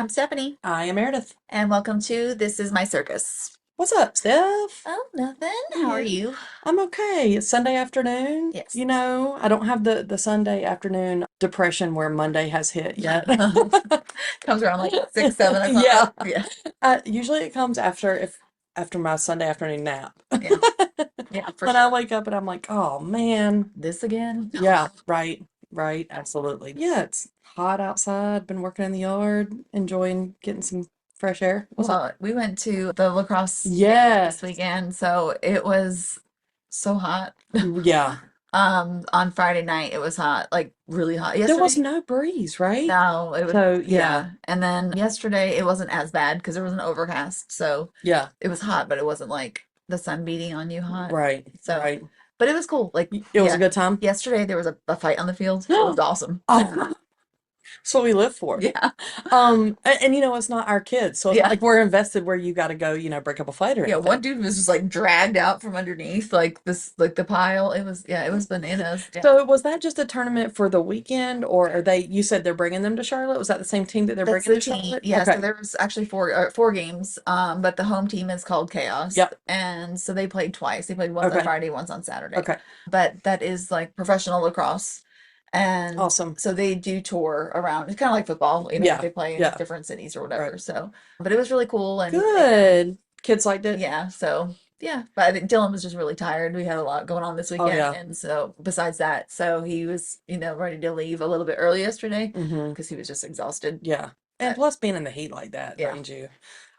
I'm Stephanie, I am Meredith. and welcome to This Is My Circus. What's up, Steph? Oh, nothing. How are Yeah, you? I'm okay. It's Sunday afternoon. Yes. I don't have the Sunday afternoon depression where Monday has hit yet. Comes around like 6, 7 o'clock. Yeah. Yeah. Usually it comes after my Sunday afternoon nap. Yeah. Yeah, for When I sure. wake up and I'm like, oh man. This again? Yeah, right, right, absolutely. Yeah, it's hot outside. Been working in the yard, enjoying getting some fresh air. What's up? Well, we went to the lacrosse game this Yes. weekend, so it was so hot. Yeah. On Friday night, it was hot, like really hot. There was Yesterday, no breeze, right? no, it was, So yeah, yeah. And then yesterday, it wasn't as bad because there was an overcast, so yeah, it was hot, but it wasn't like the sun beating on you hot. right, So, right. but it was cool. Like, It was a yeah, good time. yesterday there was a fight on the field. It was awesome. Oh, that's what we live for. Yeah. And it's not our kids, so it's not Yeah. like we're invested where you got to go, break up a fight or Yeah. One anything. dude was just like dragged out from underneath like this, like the pile. Yeah, it was bananas. Yeah. So was that just a tournament for the weekend, or are they? You said they're bringing them to Charlotte. Was that the same team that they're That's bringing the to team. Charlotte? Yeah, so Okay. there was actually four games. But the home team is called Chaos. Yep. And so they played twice. They played once on Okay. Friday, once on Saturday. Okay. But that is like professional lacrosse. And Awesome. so they do tour around. It's kind of like football, Yeah. they play in Yeah. different cities or Right. whatever. So, but it was really cool. And Good. Kids liked it. yeah, so yeah, but I think Dylan was just really tired. We had a lot going on this Oh weekend, yeah. and so besides that, so he was, ready to leave a little bit early yesterday Mm-hmm. because he was just exhausted. Yeah. And But plus being in the heat like that yeah, drains you.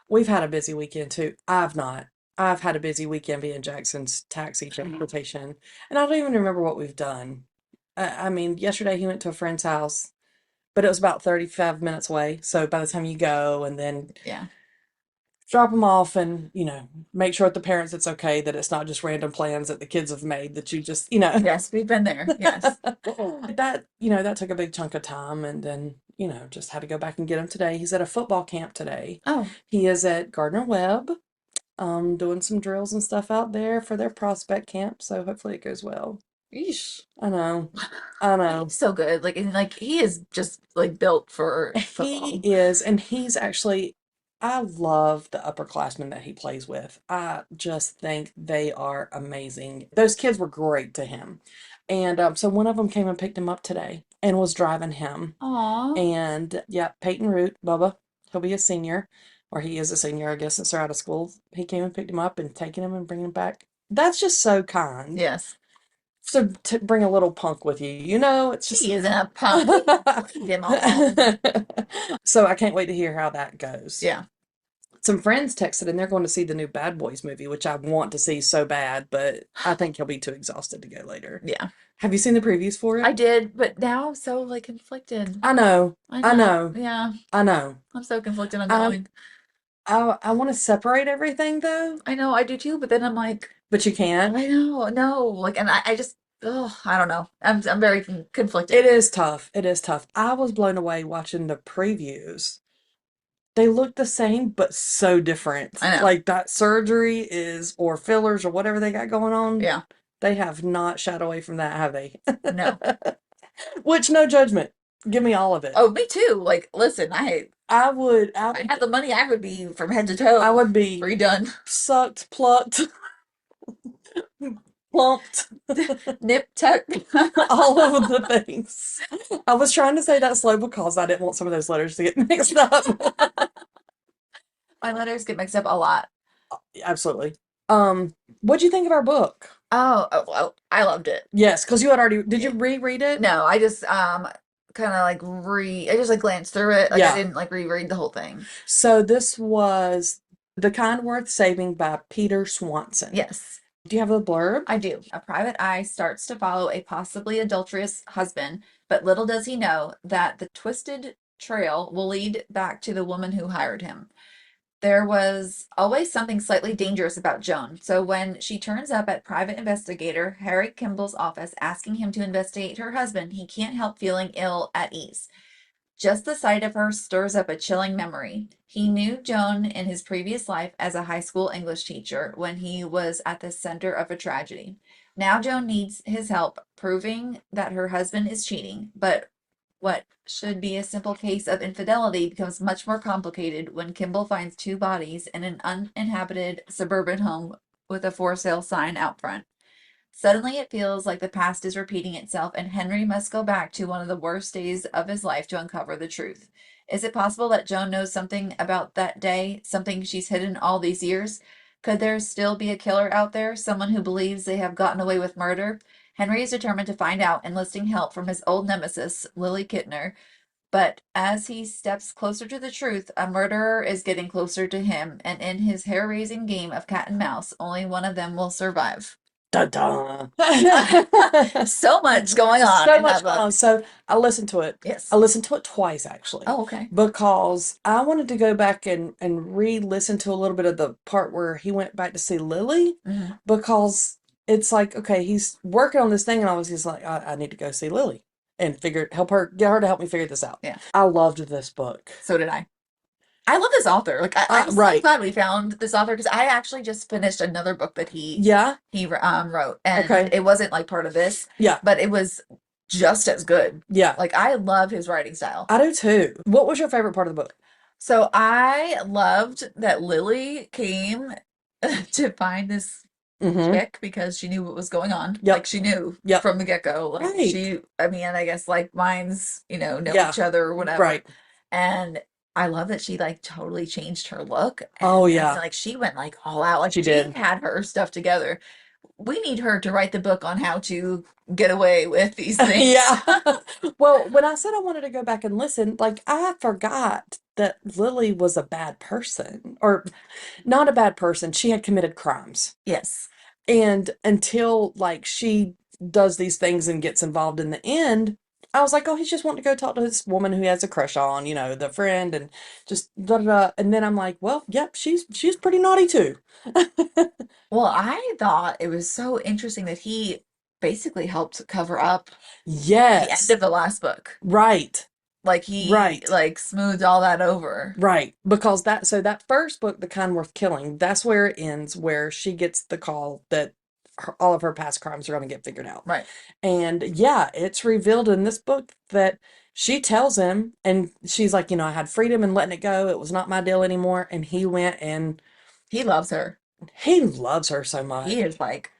We've had a busy weekend too. I've not. I've had a busy weekend being Jackson's taxi transportation, and I don't even remember what we've done. I mean, yesterday he went to a friend's house, but it was about 35 minutes away. So by the time you go and then yeah, drop them off and, make sure with the parents it's okay that it's not just random plans that the kids have made that you just. yes, we've been there. Yes. That took a big chunk of time and then, just had to go back and get him today. He's at a football camp today. Oh, He is at Gardner Webb, doing some drills and stuff out there for their prospect camp, so hopefully it goes well. yeesh. I know. I know. He's so good. Like, and like he is just like built for He football. is, and I love the upperclassmen that he plays with. I just think they are amazing. Those kids were great to him. And so one of them came and picked him up today and was driving him. Aw. And yeah, Peyton Root, Bubba, he'll be a senior, or he is a senior, I guess, since they're out of school. He came and picked him up and taking him and bringing him back. That's just so kind. Yes. So to bring a little punk with you, it's just. He isn't a punk. Leave him alone. So I can't wait to hear how that goes. Yeah. Some friends texted and they're going to see the new Bad Boys movie, which I want to see so bad, but I think he'll be too exhausted to go later. Yeah. Have you seen the previews for I it? did, but now I'm so like conflicted. I know. I I know. know. Yeah. I know. I'm so conflicted on Um, going. I want to separate everything though, I know I do too, but then I'm like, but you can't. I know, no, like, and I just, oh, I don't know. I'm very It conflicted. is tough. It is tough. I was blown away watching the previews. They look the same, but so different. I know. Like that surgery or fillers or whatever they got going on. Yeah. They have not shied away from that, have they? No. Which, no judgment. Give me all of it. Oh, me too. Like, listen, I would, I if I would, had the money, I would be from head to toe I would be redone. sucked, plucked, plumped, Nip tuck. all of the things. I was trying to say that slow because I didn't want some of those letters to get mixed up. My letters get mixed up a lot. Absolutely. What'd you think of our book? Well, I loved it. Yes, because you had already, did you Yeah. reread it? No, I just kind of like I just like glanced through it. Like I Yeah. didn't like reread the whole thing. So this was The Kind Worth Saving by Peter Swanson. Yes. Do you have the blurb? I do. A private eye starts to follow a possibly adulterous husband, but little does he know that the twisted trail will lead back to the woman who hired him. There was always something slightly dangerous about Joan, so when she turns up at private investigator Harry Kimball's office asking him to investigate her husband, he can't help feeling ill at ease. Just the sight of her stirs up a chilling memory. He knew Joan in his previous life as a high school English teacher when he was at the center of a tragedy. Now Joan needs his help proving that her husband is cheating, but What should be a simple case of infidelity becomes much more complicated when Kimball finds two bodies in an uninhabited suburban home with a for sale sign out front. Suddenly, it feels like the past is repeating itself, and Henry must go back to one of the worst days of his life to uncover the truth. Is it possible that Joan knows something about that day, something she's hidden all these years? Could there still be a killer out there, someone who believes they have gotten away with murder? Henry is determined to find out, enlisting help from his old nemesis, Lily Kittner. But as he steps closer to the truth, a murderer is getting closer to him, and in his hair raising game of cat and mouse, only one of them will survive. Da-da. So much going on So in that much going book. on. So I listened to it. Yes. I listened to it twice actually Oh, okay. because I wanted to go back and re-listen to a little bit of the part where he went back to see Lily Hmm. because it's like, okay, he's working on this thing and I was just like, I need to go see Lily and get her to help me figure this out. Yeah. I loved this book. So did I. I love this author. Like I'm so Right. glad we found this author because I actually just finished another book that he Yeah. he wrote, and Okay. it wasn't like part of this, Yeah. but it was just as good. Yeah. Like I love his writing style. I do too. What was your favorite part of the book? So I loved that Lily came to find this Mm-hmm. chick because she knew what was going on. Yep. Like she knew Yep. from the get-go. Like Right. I mean, I guess like minds, know Yeah. each other or whatever. Right. And I love that she like totally changed her look. Oh And I yeah. feel like she went like all out. Like She she did. had her stuff together. We need her to write the book on how to get away with these things. Yeah. Well, when I said I wanted to go back and listen, like I forgot that Lily was a bad person, or not a bad person. She had committed crimes. Yes. And until like she does these things and gets involved in the end, I was like, oh, he's just wanting to go talk to this woman who he has a crush on, the friend, and just da da da. And then I'm like, well, yep, she's pretty naughty too. Well, I thought it was so interesting that he basically helped cover up the end Yes. of the last book. Right. Like he Right. like smoothed all that over. Right. Because that first book, The Kind Worth Killing, that's where it ends, where she gets the call that all of her past crimes are going to get figured out. Right. And yeah, it's revealed in this book that she tells him, and she's like, I had freedom and letting it go. It was not my deal anymore. And he went and He loves her. he loves her so much. He is like,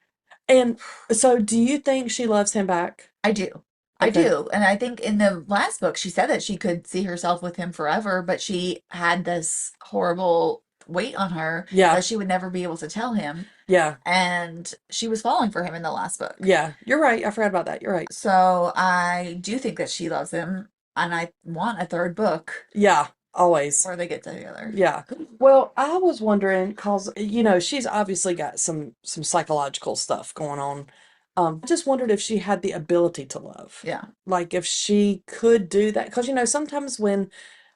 And so do you think she loves him back? I do. I Okay. do. And I think in the last book, she said that she could see herself with him forever, but she had this horrible weight on her Yeah. that she would never be able to tell him. Yeah. And she was falling for him in the last book. Yeah. You're right. I forgot about that. You're right. So I do think that she loves him, and I want a third book Yeah. Always. where they get together. Yeah. Well, I was wondering because she's obviously got some psychological stuff going on. I just wondered if she had the ability to love. Yeah. Like if she could do that because sometimes when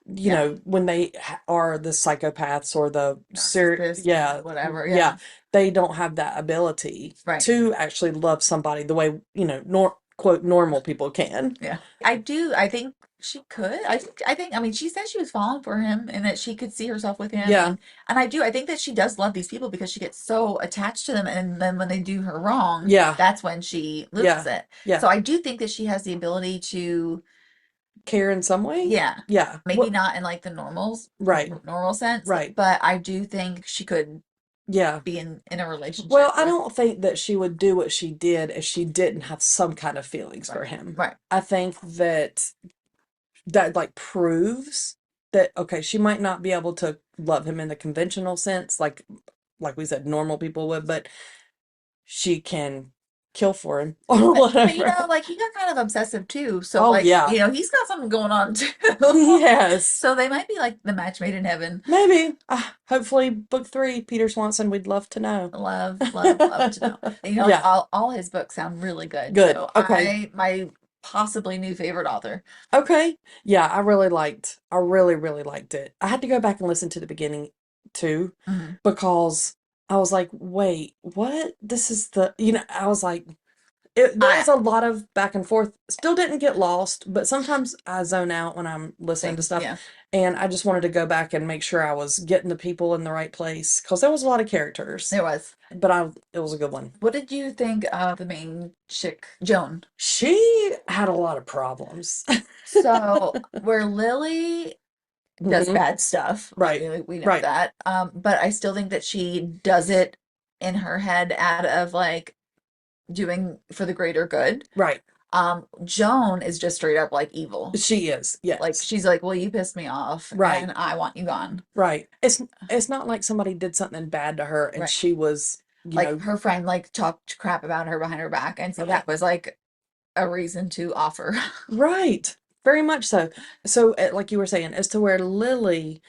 Yeah. when they are the psychopaths or the Narcissist, yeah, whatever. yeah, Yeah. they don't have that ability Right. to actually love somebody the way, quote normal people can. Yeah. I think she could. I mean, she said she was falling for him and that she could see herself with him. Yeah. And I think that she does love these people because she gets so attached to them. And then when they do her wrong, Yeah. that's when she loses it. Yeah. So I do think that she has the ability to, Care in some way. yeah, Yeah. maybe not in like the Right. normal sense, Right. but I do think she could Yeah. be in a relationship Well, I with, don't think that she would do what she did if she didn't have some kind of feelings for right, him. right, I think that like proves that okay, she might not be able to love him in the conventional sense, like we said, normal people would, but she can kill for him or but whatever. like he got kind of obsessive too. So Oh like, yeah. he's got something going on too. Yes. So they might be like the match made in heaven. Maybe. Hopefully book 3, Peter Swanson, we'd love to know. Love, love, love to know. Like Yeah. all his books sound really good. Good. So Okay. my possibly new favorite author. Okay. Yeah, I really, really liked it. I had to go back and listen to the beginning too, because I was like, wait, what? This is I was like, There I was a lot of back and forth. Still didn't get lost, but sometimes I zone out when I'm listening to same, stuff, yeah, and I just wanted to go back and make sure I was getting the people in the right place because there was a lot of characters, there was. but it was a good one. What did you think of the main chick, Joan? She had a lot of problems. So where Lily does Hmm. bad stuff, like Right, we know right, that. But I still think that she does it in her head out of like doing for the greater good. right. Joan is just straight up like evil. She is, Like yes. she's like, well, you pissed me off Right, and I want you gone. right. It's not like somebody did something bad to her and Right. she was, Like her friend like talked crap about her behind her back. And so that was like a reason to offer. right. Very much so. So, like you were saying, as to where Lily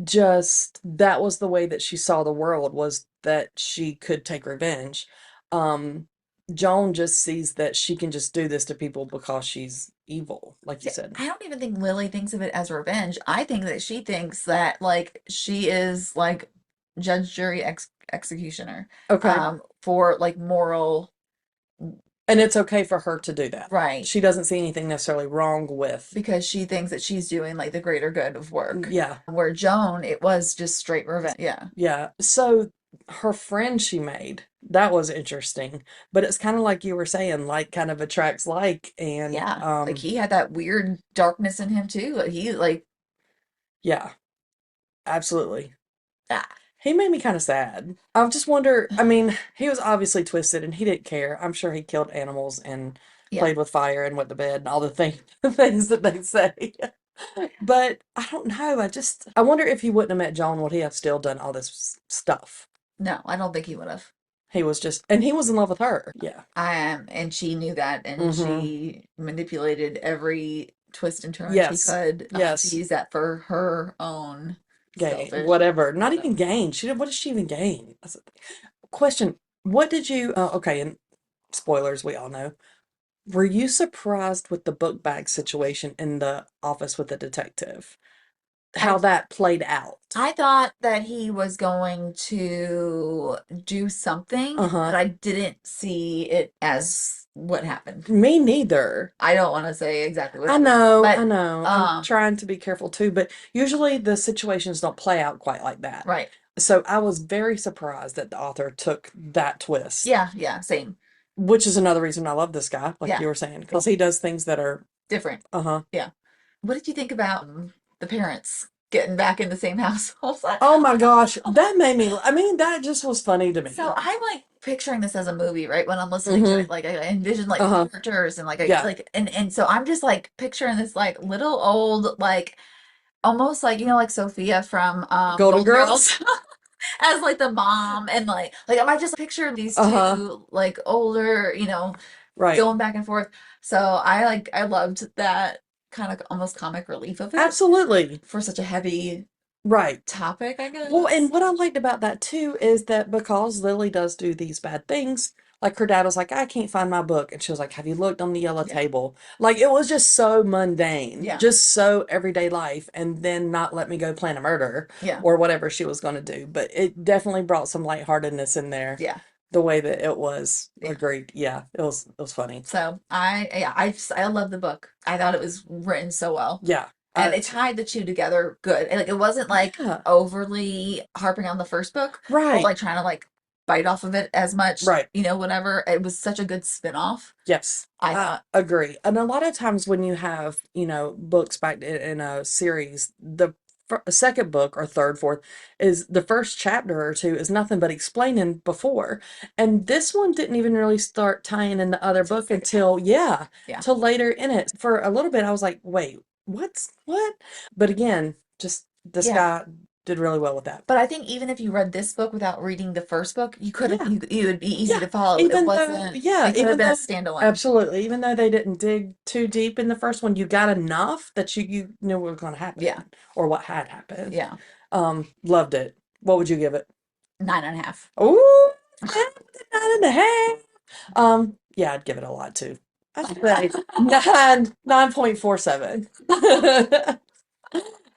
just that was the way that she saw the world was that she could take revenge. Um, Joan just sees that she can just do this to people because she's evil, like you See, said. I don't even think Lily thinks of it as revenge. I think that she thinks that like she is like judge, jury, executioner, Okay. for like moral And it's okay for her to do that. right, She doesn't see anything necessarily wrong with, because she thinks that she's doing like the greater good of work. yeah, Where Joan, it was just straight revenge. Yeah. yeah. So her friend she made, that was interesting. But it's kind of like you were saying, like kind of attracts like, and Yeah. Like he had that weird darkness in him too. Like he like yeah, absolutely. ah, He made me kind of sad. I just wonder, I mean, he was obviously twisted and he didn't care. I'm sure he killed animals and yeah. played with fire and went to bed and all the the things that they say. But I don't know. I wonder if he wouldn't have met Joan, would he have still done all this stuff? No, I don't think he would have. He was just, and he was in love with her. Yeah. I am, and she knew that, and Mm-hmm. she manipulated every twist and turn she Yes. could to Yes. use that for her own Gain, selfish. whatever. Not So even gain. What does she even gain? That's a question. What did you, okay, and spoilers, we all know. Were you surprised with the book bag situation in the office with the detective? I How that played out? I thought that he was going to do something, but Uh-huh. I didn't see it as what happened. Me neither. I don't want to say exactly what happened, I but know. I'm trying to be careful too, but usually the situations don't play out quite like that. right. So I was very surprised that the author took that twist, Yeah, yeah, same. which is another reason I love this guy, like Yeah, you were saying, because he does things that are, different. uh-huh. Yeah. What did you think about the parents getting back in the same house? I was like, Oh my gosh, oh. that made me, I mean, that just was funny to So me. I'm like picturing this as a movie, right? When I'm listening to Mm-hmm. it, like I envision like the Uh-huh. characters and like I Yeah. like and so I'm just like picturing this like little old like almost like like Sophia from Golden Golden Girls? Girls as like the mom and like am I just picture these Uh-huh. two like older, Right. going back and forth. So I loved that kind of almost comic relief of it Absolutely. for such a heavy Right. topic, I Well, and guess. what I liked about that too is that because Lily does do these bad things, like her dad was like, I can't find my book. And she was like, have you looked on the yellow Yeah. table? Like it was just so mundane, Yeah. just so everyday life, and then not let me go plan a murder Yeah. or whatever she was going to do. But it definitely brought some lightheartedness in there, Yeah. the way that it was. Yeah. Agreed. Yeah, it was funny. So I love the book. I thought it was written so well. Yeah. And it tied the two together good. And, like it wasn't like Yeah. overly harping on the first book or Right. like trying to like bite off of it as much, Right. whatever. It was such a good spin-off, Yes, I I thought. agree. And a lot of times when you have, books back in a series, the second book or third, fourth is the first chapter or two is nothing but explaining before. And this one didn't even really start tying in the other So the book second half. until, yeah, Yeah. till later in it. For a little bit, I was like, wait, what? But again, just this Yeah. guy did really well with that. But I think even if you read this book without reading the first book, you could have Yeah. you would be easy Yeah, to follow. It even though, wasn't yeah, it could have even been a though, standalone. absolutely, even though they didn't dig too deep in the first one, you got enough that you knew what was going to Yeah. happen or what had happened. Yeah. Loved it. What would you give it? 9.5. Oh, 9.5. Yeah, I'd give it a lot too. I'd say 9.47.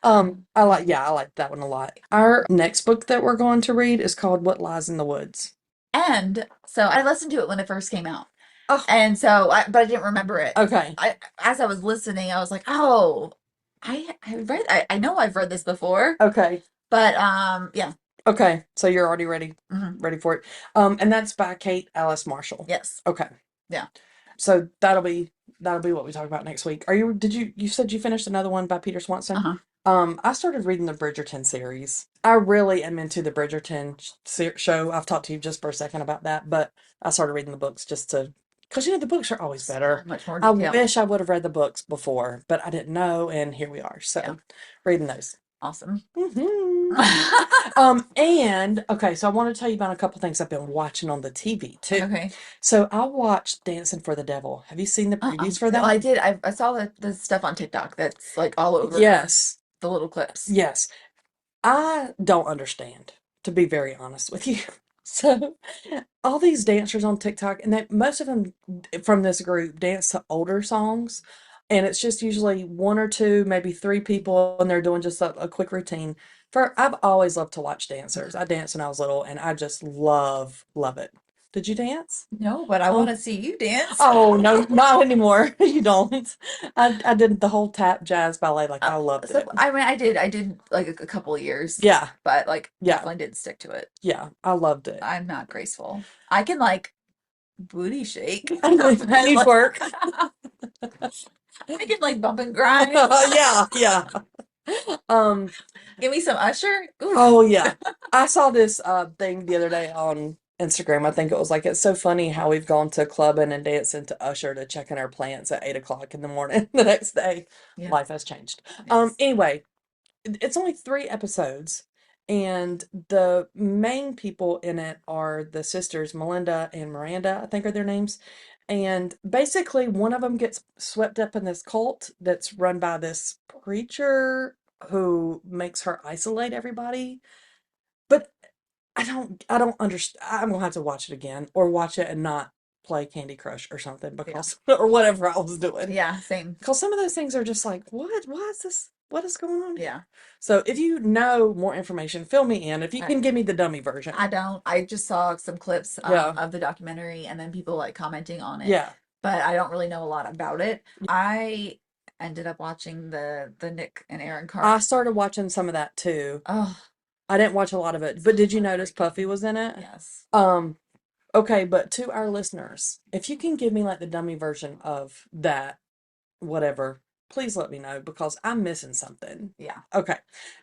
I like that one a lot. Our next book that we're going to read is called What Lies in the Woods. And so I listened to it when it first came out. Oh, And so, but I didn't remember it. okay. As I was listening, I was like, oh, I know I've read this before, Okay. but yeah. Okay. So you're already ready Hmm. ready for it. And that's by Kate Alice Marshall. Yes. Okay. Yeah. So that'll be what we talk about next week. You said you finished another one by Peter Swanson? Uh-huh. I started reading the Bridgerton series. I really am into the Bridgerton show. I've talked to you just for a second about that, but I started reading the books just to, because the books are always So better. much more I detail. wish I would have read the books before, but I didn't know, and here we are. Yeah. So reading those. Awesome. Hmm. And okay, so I want to tell you about a couple things I've been watching on the TV too. Okay. So I watched Dancing for the Devil. Have you seen the Uh-uh. previews for No, I that? did. I saw the stuff on TikTok that's like all over Yes. the little clips. Yes. I don't understand, to be very honest with you. So, all these dancers on TikTok, and most of them from this group dance to older songs, and it's just usually one or two, maybe three people, and they're doing just a quick routine. I've always loved to watch dancers. I danced when I was little, and I just love it. Did you dance? No, but I want Oh, to see you dance. oh no, not anymore. You don't. I did the whole tap jazz ballet, like Uh, I loved so it. I mean, I did like a couple of years, Yeah, but like yeah, definitely didn't stick to it. yeah. I loved it. I'm not graceful. I can like booty shake, Can but you like twerk? I can like bump and grind. Yeah, yeah. Um, Give me some Usher. oh Oof. yeah. I saw this thing the other day on Instagram. I think it was like it's so funny how we've gone to clubbing and dancing to Usher to check in our plants at 8 o'clock in the morning the next day. Yeah. Life has changed. Yes. Anyway, it's only 3 episodes, and the main people in it are the sisters Melinda and Miranda, I think are their names. And basically, one of them gets swept up in this cult that's run by this preacher who makes her isolate everybody. But I don't understand. I'm gonna have to watch it again or watch it and not play Candy Crush or something Yeah. because or whatever I was doing. Yeah. Same. Because some of those things are just like, what? Why is this? What is going on here? Yeah. So if you know more information, fill me in. If you I, can give me the dummy I version. don't. I just saw some clips Yeah. of the documentary and then people like commenting on it, Yeah. but I don't really know a lot about it. I ended up watching the Nick and Aaron I Carter. started watching some of that too. Oh, I didn't watch a lot of it, so but did you notice Puffy heartbreaking. was in it? Yes. Um, okay, but to our listeners, if you can give me like the dummy version of that, whatever, please let me know because I'm missing something. Yeah. Okay.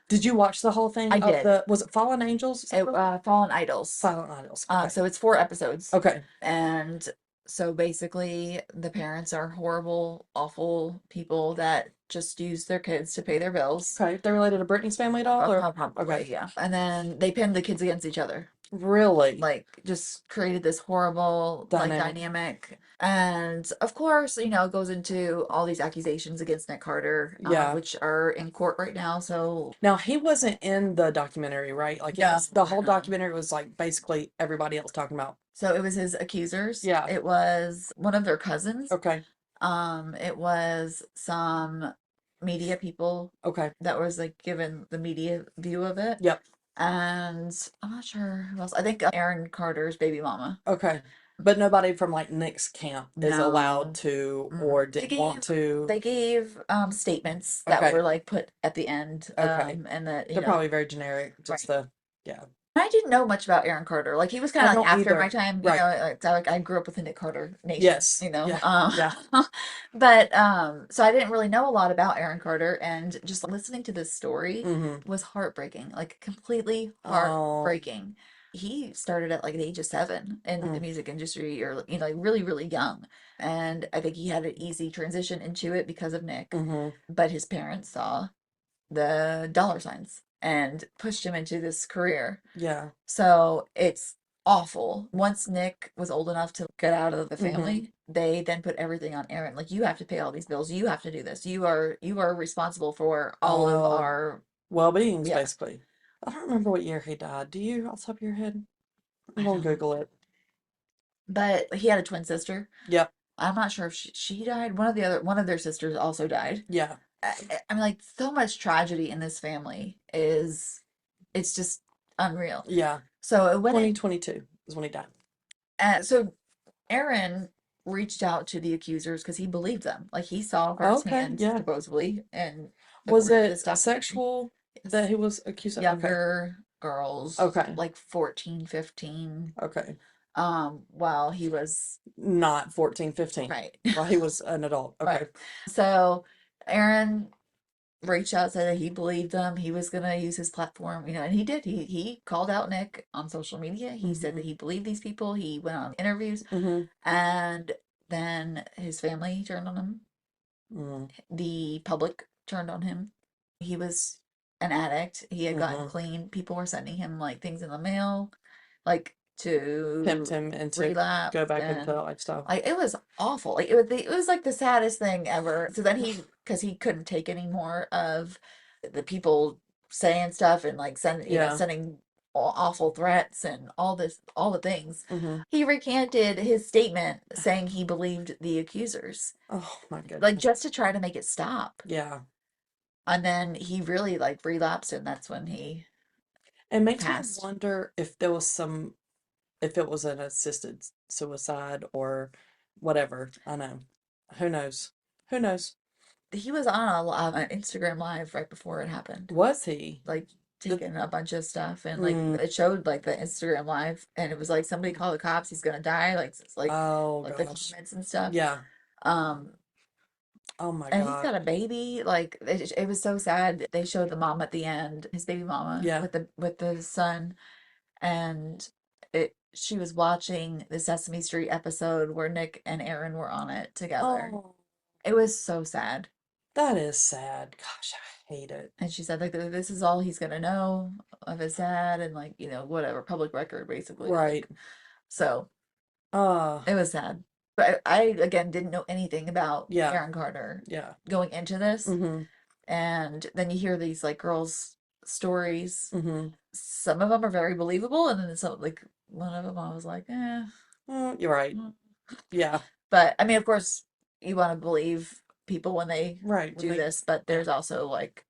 Did you watch the whole thing I of did. was it Fallen Angels? Is that what? Fallen Idols. Silent Idols. Okay. So it's 4 episodes, Okay. and so basically the parents are horrible, awful people that just use their kids to pay their bills. Okay. They're related to Britney's family at all, or okay. Probably, yeah. And then they pin the kids against each other. Really Like just created this horrible like dynamic. dynamic. And of course, it goes into all these accusations against Nick Carter, Yeah. which are in court right now. So Now he wasn't in the documentary, right? Like it no, was the whole uh-uh. documentary was like basically everybody else talking about. So it was his accusers. Yeah. It was one of their cousins. Okay. It was some media people Okay. that was like given the media view of it. Yep. And I'm not sure who else. I think Aaron Carter's baby mama. Okay. But nobody from like Nick's camp is allowed No. to Mm-mm. or didn't want to. They gave statements that Okay. were like put at the end, Okay. and that They're probably very generic. right. Just the yeah. I didn't know much about Aaron Carter. Like he was kind I of like don't after my either. time, Right. like, so, like I grew up with the Nick Carter nation, Yes. Yeah. Yeah. but so I didn't really know a lot about Aaron Carter, and just listening to this story Mm-hmm. was heartbreaking, like completely Oh. heartbreaking. He started at like the age of 7 in the Mm. music industry, or like really, really young, and I think he had an easy transition into it because of Nick, Mm-hmm. but his parents saw the dollar signs and pushed him into this career. Yeah. So it's awful. Once Nick was old enough to get out of the Mm-hmm. family, they then put everything on Aaron. Like you have to pay all these bills. You have to do this. You are responsible for all of Oh, our well-beings yeah. basically. I don't remember what year he died. Do you, off the top of your head? I'm I gonna don't. Google it. But he had a twin sister. Yep. I'm not sure if she died. One of their sisters also died. Yeah. I mean, like so much tragedy in this family it's just unreal. Yeah. So when it 2022 is when he died. so Aaron reached out to the accusers because he believed them. Like he saw Okay, firsthand, yeah. supposedly, and Was according to it this documentary, sexual that yes, he was accused of? Okay. younger girls, Okay. like 14, 15, Okay. while he was Not 14, 15. right, While he was an adult. right. Okay. So Aaron reached out, said that he believed them. He was gonna use his platform, and he did. He called out Nick on social media. He said Mm-hmm. that he believed these people. He went on interviews, Mm-hmm. and then his family turned on him. Mm-hmm. The public turned on him. He was an addict. He had gotten Mm-hmm. clean. People were sending him like things in the mail, like Pimped to him into relapse, go back into and that lifestyle. like it was awful. Like it was like the saddest thing ever. So then because he couldn't take any more of the people saying stuff and like Yeah. sending awful threats and all the things. Mm-hmm. He recanted his statement saying he believed the accusers, Oh my like goodness. just to try to make it stop. Yeah. And then he really like relapsed, and that's when he It makes me passed. wonder if there was some, if it was an assisted suicide or whatever. I know. Who knows? Who knows? He was on an Instagram live right before it happened, Was he? like The, taking a bunch of stuff, and like mm, it showed like the Instagram live, and it was like somebody call the cops, he's gonna die, like it's oh like the gosh. comments and stuff. Yeah. Um, Oh my and he's God. got a baby. Like it was so sad. They showed the mom at the end, his baby mama Yeah. with the son, and it she was watching the Sesame Street episode where Nick and Aaron were on it together. Oh, It was so sad. that is sad. Gosh, I hate it. And she said like this is all he's gonna know of his dad, and like whatever, public record basically, Right. like, so Uh, it was sad. But I again didn't know anything about yeah. Aaron Carter Yeah. going into this, Mm-hmm. and then you hear these like girls' stories. Mm-hmm. Some of them are very believable, and then some, like one of them I was like, eh. Oh, you're right. Mm. Yeah. But I mean, of course, you want to believe people when they Right. When do they, this, but yeah. there's also like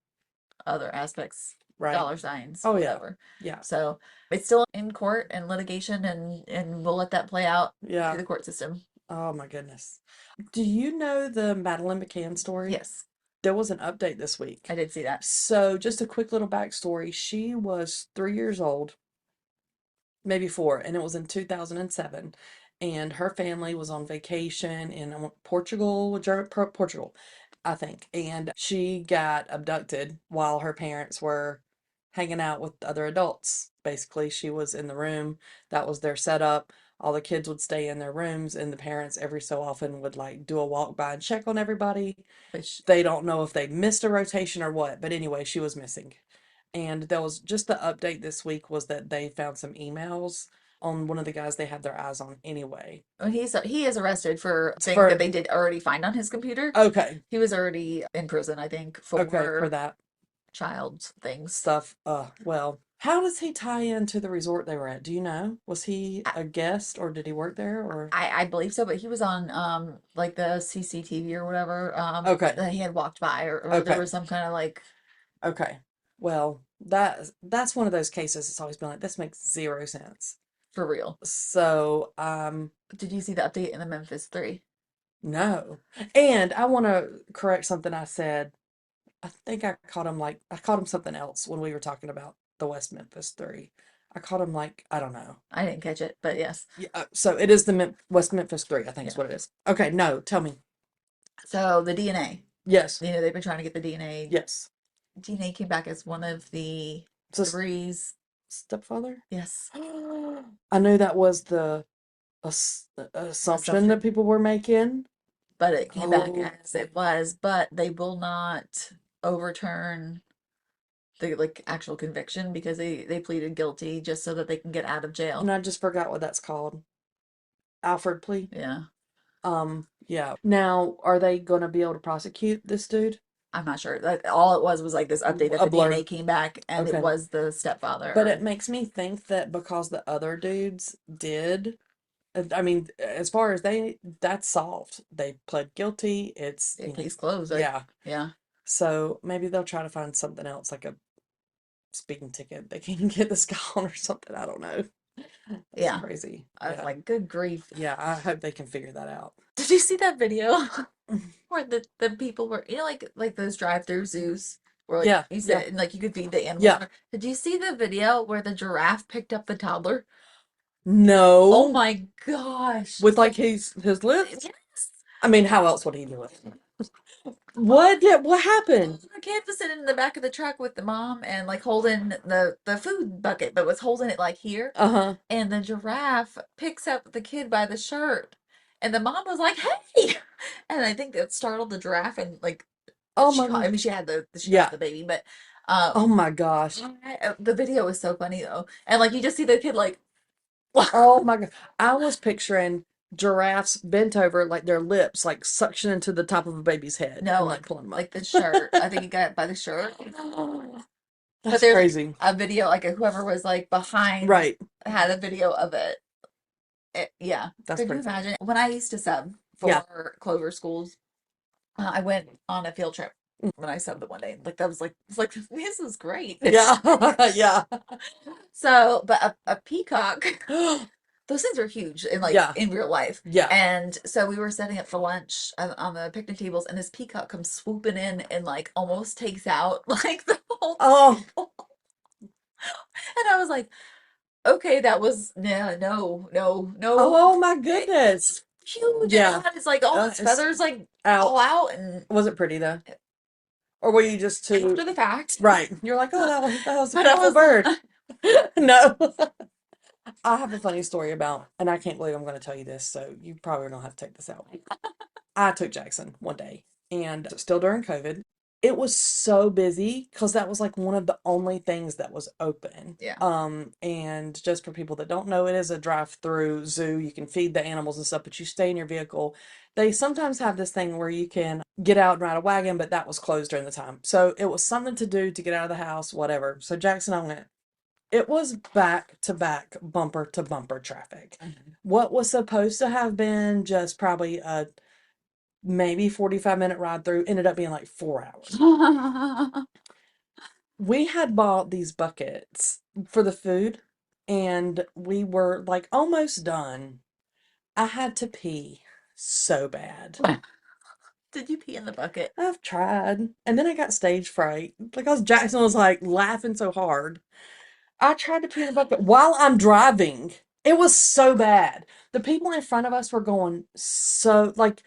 other aspects, Right. dollar signs, Oh yeah. whatever. Yeah. So it's still in court and litigation, and we'll let that play out through Yeah. the court system. Oh my goodness. Do you know the Madeline McCann story? Yes, There was an update this I week. did see that. So, just a quick little backstory. She was 3 years old, maybe four, and it was in 2007. And her family was on vacation in Portugal, Portugal, I think. And she got abducted while her parents were hanging out with other adults. Basically, she was in the room. That was their setup. All the kids would stay in their rooms, and the parents every so often would like do a walk by and check on everybody. Which They don't know if they missed a rotation or what, but anyway, she was missing. And there was just the update this week was that they found some emails on one of the guys they had their eyes on anyway. when he is arrested for It's things that for they did already find on his computer. okay, He was already in prison, I think, okay, for for that child things. stuff. Well, how does he tie into the resort they were at? Do you know? Was he I, a guest or did he work there or I believe so, but he was on like the CCTV or whatever okay, that he had walked by, or there okay, was some kind of like okay. Well, that's one of those cases it's always been like, this makes zero sense. for real. So, Did you see the update in the Memphis 3? no. And I want to correct something I said. I think I called him something else when we were talking about the West Memphis Three. I called him like I don't know. I didn't catch it, but yes. Yeah, so it is the West Memphis Three. I think is Yeah. what it is. Okay, no, tell me. So the DNA, Yes, they've been trying to get the DNA. yes. DNA came back as one of the So threes. stepfather. Yes, I knew that was the assumption that assumption. people were making. But it came back Oh, as it was, but they will not overturn the like actual conviction because they pleaded guilty just so that they can get out of and jail. I just forgot what that's called. Alfred plea. Yeah. Yeah. Now, are they going to be able to prosecute this dude? I'm not sure. That all it was like this update that A the DNA blur. came back and it Okay. was the stepfather, But it or makes me think that because the other dudes did, I mean, as far as that's solved. They pled guilty. It's, it case closed. Like, yeah. yeah. So maybe they'll try to find something else, like a speeding ticket they can get this guy on or something. I don't know. That's Yeah. crazy. I was Yeah. like, good grief. Yeah, I hope they can figure that out. Did you see that video where the people were, like those drive-through zoos where like Yeah, you yeah, sit and like you could feed the animals? yeah. Did you see the video where the giraffe picked up the toddler? Oh No, my gosh. with So like his lips. yes. I mean, how else would he do it? What happened? The kid was sitting in the back of the truck with the mom and like holding the food bucket, but was holding it like here. Uh-huh. And the giraffe picks up the kid by the shirt, and the mom was like, "Hey!" And I think that startled the giraffe, and like Oh she my caught. I God. mean, she has Yeah. the baby, but Oh my gosh. the video was so funny though, and like you just see the kid like, Oh my God. I was picturing giraffes bent over, like their lips, like suction into the top of a baby's head no, and like pulling them like up. the shirt. I think he got it by the shirt. But That's there's crazy. a video, like whoever was like behind Right. had a video of it. Yeah. That's Could you pretty funny. imagine? When I used to sub Yeah. for Clover schools, I went on a field trip Mm. when I subbed the one day. Like that was like it's like this is great. Yeah. Yeah. So, but a peacock, those things are huge in like Yeah. in real life. Yeah. And so we were setting up for lunch on the picnic tables, and this peacock comes swooping in and like almost takes out like the whole Oh, table. And I was like, okay, that was no, no, no, no. oh my It, goodness. huge, and it Yeah. had its like all its It's feathers like out. all out, and Was it pretty though? Or were you just too after the fact. right? You're like, oh, that was a But I beautiful was bird. No. I have a funny story about, and I can't believe I'm going to tell you this, so you probably don't have to take this out. I took Jackson one day, and still during COVID. It was so busy because that was like one of the only things that was open. yeah. And just for people that don't know, it is a drive-through zoo. You can feed the animals and stuff, but you stay in your vehicle. They sometimes have this thing where you can get out and ride a wagon, but that was closed during the time. So it was something to do to get out of the house, whatever. So Jackson and I went. It was back to back, bumper to bumper traffic. Mhm. What was supposed to have been just probably a maybe 45-minute ride through ended up being like 4 hours. We had bought these buckets for the food and we were like almost done. I had to pee so bad. Did you pee in the bucket? I've tried. And then I got stage fright because Jackson was like laughing so hard. I tried to pee in the bucket while I'm driving. It was so bad. The people in front of us were going so like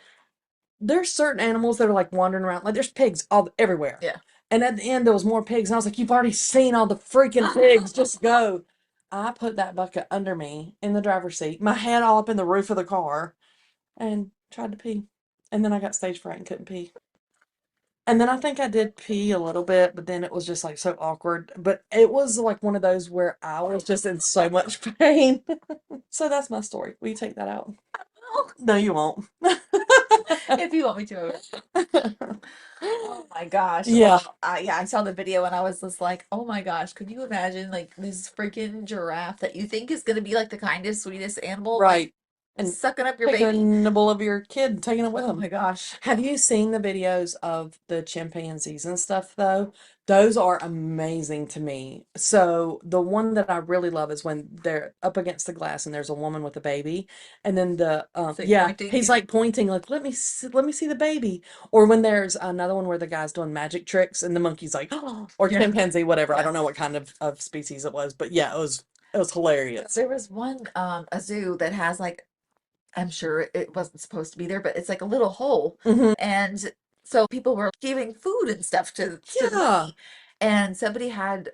there's certain animals that are like wandering around. Like there's pigs all everywhere. Yeah. And at the end there was more pigs. And I was like, you've already seen all the freaking pigs. Just go. I put that bucket under me in the driver's seat, my head all up in the roof of the car, and tried to pee. And then I got stage fright and couldn't pee. And then I think I did pee a little bit, but then it was just like so awkward. But it was like one of those where I was just in so much pain. So that's my story. Will you take that out? No, you won't. If you want me to. Oh my gosh. Yeah, Well, yeah, I saw the video and I was just like, oh my gosh, could you imagine like this freaking giraffe that you think is gonna be like the kindest, sweetest animal, like right. And sucking up your taking a baby? nibble of your kid and taking it with Oh my them. gosh. Have you seen the videos of the chimpanzees and stuff though? Those are amazing to me. So the one that I really love is when they're up against the glass and there's a woman with a baby, and then the It's like yeah, pointing, he's yeah. like pointing like let me see the baby. Or when there's another one where the guy's doing magic tricks and the monkey's like or Yeah. chimpanzee whatever. I Yeah. don't know what kind of species it was, but yeah, it was hilarious. There was one a zoo that has like I'm sure it wasn't supposed to be there, but it's like a little hole. Hmm. And so people were giving food and stuff to the Yeah. monkey. And somebody had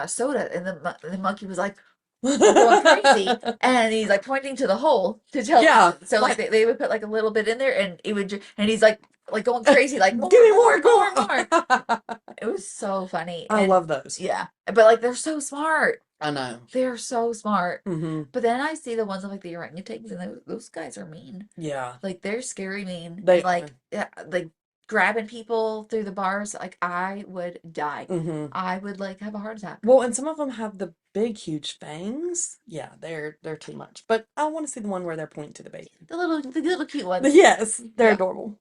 soda and the monkey was like going crazy. And he's like pointing to the hole to tell Yeah, them. So like like they would put like a little bit in there and it would and he's like going crazy, like more, give me more, more, go more, more. on. It was so funny. I And love those. yeah, but like they're so smart. I know. They're so smart. Hmm. But then I see the ones of like the orangutans and those guys are mean. Yeah, Like they're scary mean they and are. like yeah, like grabbing people through the bars. Like I would die. Hmm. I would like have a heart attack. Well, and some of them have the big, huge fangs. Yeah, they're too much. But I want to see the one where they're pointing to the baby. The little cute ones. Yes, they're Yeah. adorable.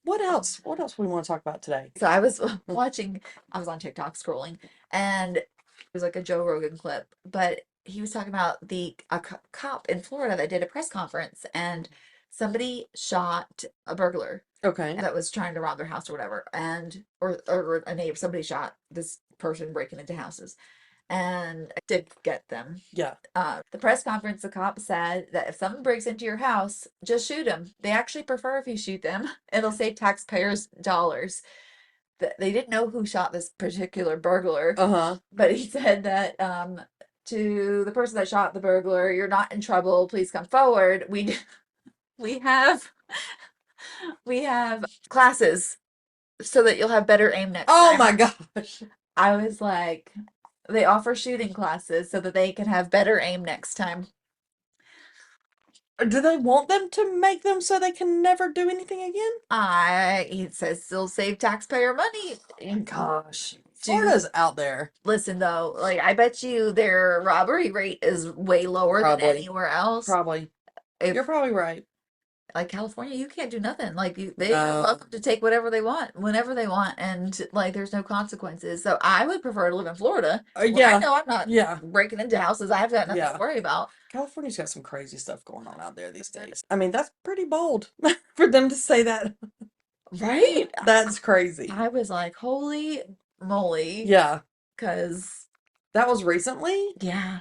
What else? What else we want to talk about today? So I was watching. I was on TikTok scrolling, and it was like a Joe Rogan clip, but he was talking about cop in Florida that did a press conference, and somebody shot a burglar Okay. that was trying to rob their house or whatever, and or a neighbor, somebody shot this person breaking into houses and did get them. Yeah. The press conference, the cop said that if someone breaks into your house, just shoot them. They actually prefer if you shoot them. It'll save taxpayers dollars. They didn't know who shot this particular burglar, Uh-huh. but he said that to the person that shot the burglar, "You're not in trouble. Please come forward. We have we have classes so that you'll have better aim next Oh time." my gosh. I was like, they offer shooting classes so that they can have better aim next time. Do they want them to make them so they can never do anything again? He says still save taxpayer money. Gosh. Do Florida's out there. listen though, like I bet you their robbery rate is way lower than Probably. anywhere else. Probably. You're If probably right. like California, you can't do nothing. Like they are No. welcome to take whatever they want, whenever they want, and like there's no consequences. So I would prefer to live in Florida where I Yeah. know I'm not Yeah. breaking into houses. I've got nothing to Yeah. worry about. California's got some crazy stuff going on out there these days. I mean, that's pretty bold for them to say that. Right? That's crazy. I was like, holy moly. Yeah. Because, That was recently? yeah.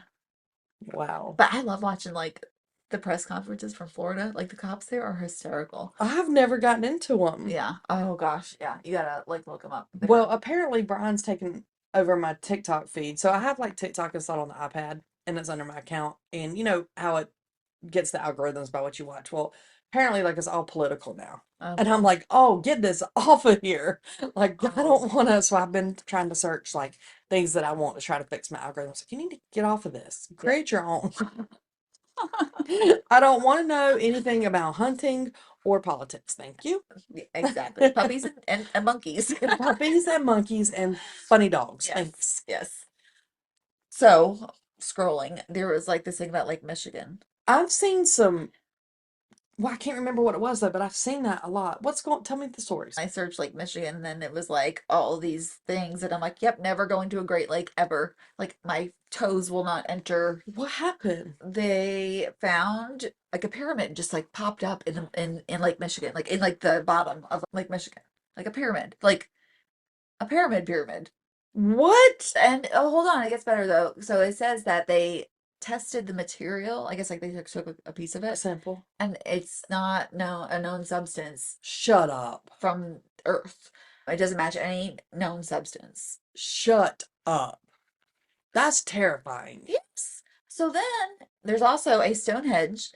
Wow. But I love watching like the press conferences from Florida. Like the cops there are hysterical. I've never gotten into them. Yeah. Oh gosh. Yeah. You gotta like look them up. Well, apparently Brian's taken over my TikTok feed. So I have like TikTok installed on the iPad and it's under my account. And you know how it gets the algorithms by what you watch. Well, apparently like it's all political now. And I'm like, oh, get this off of here. Like, I don't want to. So I've been trying to search like things that I want to try to fix my algorithms. Like, you need to get off of this. Create your own. I don't want to know anything about hunting or politics. Thank you. exactly. Puppies and monkeys. Puppies and monkeys and funny dogs. Yes. Thanks. Yes. So scrolling, there was like this thing about Lake Michigan. I've seen some. Well, I can't remember what it was though, but I've seen that a lot. Tell me the stories. I searched Lake Michigan and then it was like all these things and I'm like, yep, never going to a Great Lake ever. Like my toes will not enter. What happened? They found like a pyramid just like popped up in Lake Michigan, like in like the bottom of Lake Michigan. Like a pyramid. Like a pyramid. What? And oh, hold on, it gets better though. So it says that they tested the material. I guess like they took a piece of A it, sample. and it's not a known substance Shut up. from Earth. It doesn't match any known substance. Shut up. That's terrifying. Yes. So then there's also a Stonehenge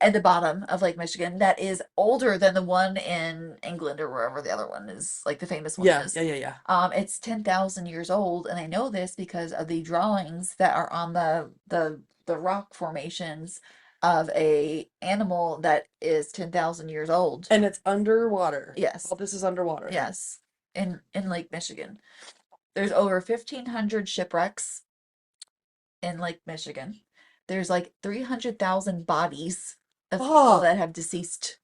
at the bottom of Lake Michigan that is older than the one in England or wherever the other one is, like the famous one Yeah, is. yeah. It's 10,000 years old, and I know this because of the drawings that are on the rock formations of a animal that is 10,000 years old. And it's underwater. Yes. All this is underwater. Yes. In Lake Michigan. There's over 1,500 shipwrecks in Lake Michigan. There's like 300,000 bodies of people Oh, that have deceased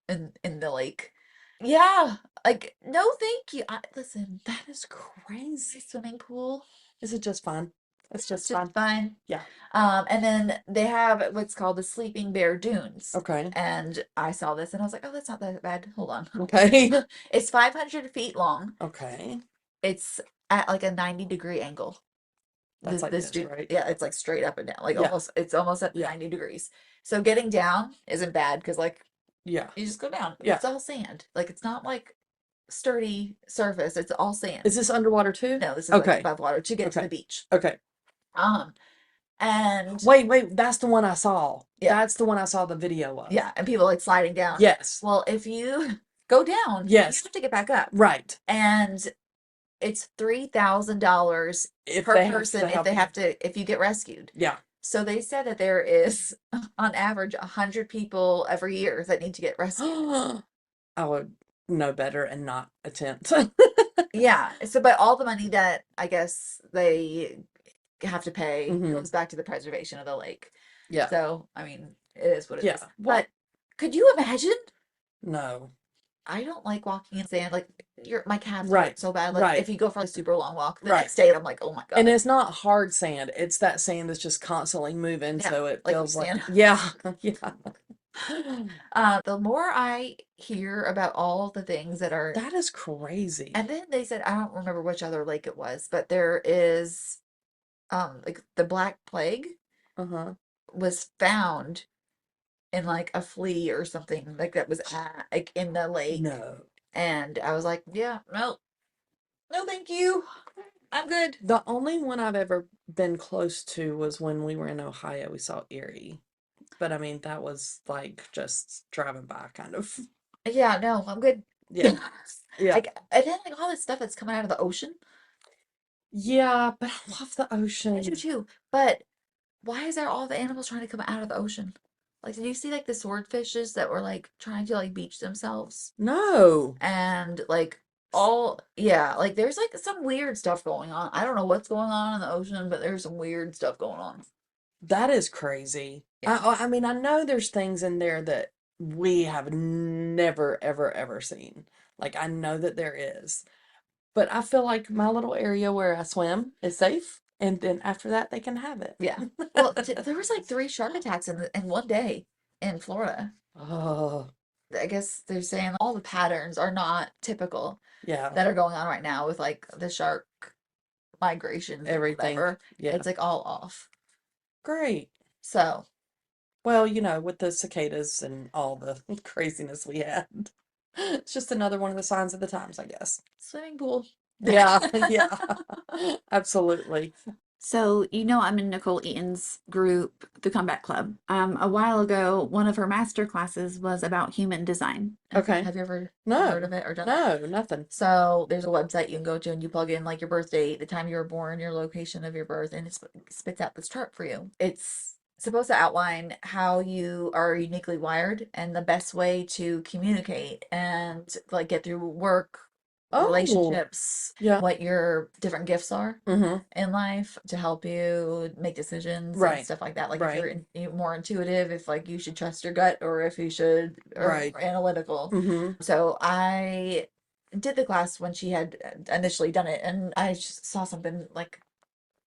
in the lake. Yeah, like no, thank you. Listen, that is crazy. swimming pool, Is it just fun? It's just just fun. fine. Yeah. And then they have what's called the Sleeping Bear Dunes. Okay. And I saw this and I was like, oh, that's not that bad. Hold on. Okay. It's 500 feet long. Okay. It's at like a 90-degree angle. That's like this, dune, right? yeah, it's like straight up and down, like Yeah. it's almost at Yeah. 90 degrees. So getting down isn't bad because like Yeah. you just go down. Yeah. It's all sand. Like it's not like sturdy surface. It's all sand. Is this underwater too? No, this is like Okay. above water to get to Okay. the beach. Okay. And Wait, that's the one I saw. Yeah. That's the one I saw the video of. yeah, and people like sliding down. Yes. Well, if you go down, Yes. you have to get back up. Right. And it's $3,000 If per they have person to if help they you. have to if you get rescued. Yeah. So they said that there is on average 100 people every year that need to get rescued. I would know better and not attempt. Yeah. So but all the money that I guess they have to pay Mhm. goes back to the preservation of the lake. Yeah. So I mean, it is what it is. Yeah. Well, But could you imagine? no. I don't like walking in sand. Like my calves Right, hurt so bad. Like if right, you go for a super long walk, the right. next day I'm like, oh my And God. it's not hard sand. It's that sand that's just constantly moving, Yeah, so it like feels like, quicksand. yeah, yeah. The more I hear about all the things that are, That is crazy. and then they said, I don't remember which other lake it was, but there is, like the Black Plague Uh-huh. was found in like a flea or something like that was like in the lake. No. And I was like, yeah, no, no, thank you. I'm good. The only one I've ever been close to was when we were in Ohio. We saw Erie. But I mean, that was like just driving by, kind of. Yeah, no, I'm good. Yeah. Yeah. Like, and then like all this stuff that's coming out of the ocean. Yeah, but I love the I do ocean. too. But why is there all the animals trying to come out of the ocean? Like, did you see like the swordfishes that were like trying to like beach themselves? No. And like all, yeah, like there's like some weird stuff going on. I don't know what's going on in the ocean, but there's some weird stuff going on. That is crazy. Yeah. I mean, I know there's things in there that we have never, ever, ever seen. Like, I know that there is. But I feel like my little area where I swim is safe. And then after that, they can have it. Yeah. Well, there was like three shark attacks in one day in Florida. Oh, I guess they're saying all the patterns are not typical yeah. that are going on right now with like the shark migrations and Everything. whatever. Yeah. It's like all off. Great. So, Well, with the cicadas and all the craziness we had. It's just another one of the signs of the times, I guess. swimming pool. Yeah, yeah. Absolutely. So, I'm in Nichole Eaton's group, the Comeback Club. A while ago, one of her master classes was about human design. Okay. Have you ever heard No, of it or done it? no, nothing. So, there's a website you can go to and you plug in like your birth date, the time you were born, your location of your birth, and it spits out this chart for you. It's supposed to outline how you are uniquely wired and the best way to communicate and like get through work, Oh, relationships, yeah. what your different gifts are Mm-hmm. in life to help you make decisions and Right, stuff like that. Like if right, you're more intuitive, if like you should trust your gut or if you should, or right. more analytical. Mm-hmm. So I did the class when she had initially done it, and I just saw something like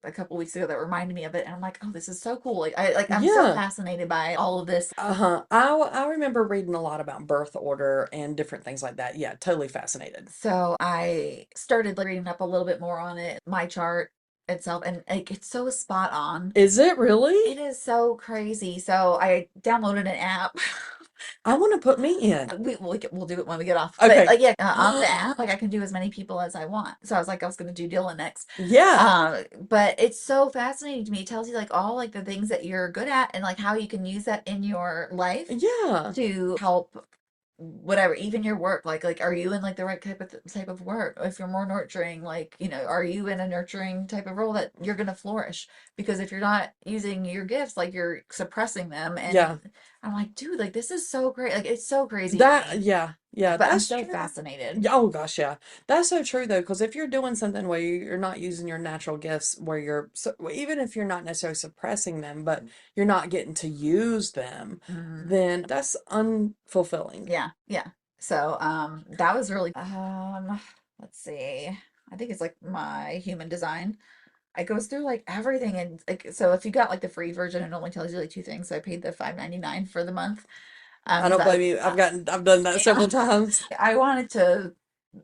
a couple weeks ago that reminded me of it, and I'm like, oh, this is so cool. I'm so Yeah. fascinated by all of this. Uh-huh. I remember reading a lot about birth order and different things like that. Yeah, totally fascinated. So I started like, reading up a little bit more on it, my chart itself, and like it's so spot on. Is it It really? is so crazy. So I downloaded an app. I want to put me in. We'll do it when we get off. But Okay. like yeah, on the app, like I can do as many people as I want. So I was like, I was gonna do Dylan next. Yeah. But it's so fascinating to me. It tells you like all like the things that you're good at and like how you can use that in your life Yeah. to help whatever, even your work. Like are you in like the right type of work? If you're more nurturing, like, are you in a nurturing type of role that you're gonna flourish? Because if you're not using your gifts, like you're suppressing them. Yeah. And I'm like, dude, like this is so great. Like it's so crazy to That, me. yeah. Yeah, But I'm that's so true. fascinated. Yeah, oh gosh, yeah. That's so true though, because if you're doing something where you're not using your natural gifts, where you're so, even if you're not necessarily suppressing them, but you're not getting to use them, Mhm. then that's unfulfilling. Yeah, yeah. So, that was really, let's see. I think it's like my human design. It goes through like everything, and like so if you got like the free version, it only tells you like two things. So I paid the 5.99 for the month. I Because don't blame you. I've done that yeah, several times. I wanted to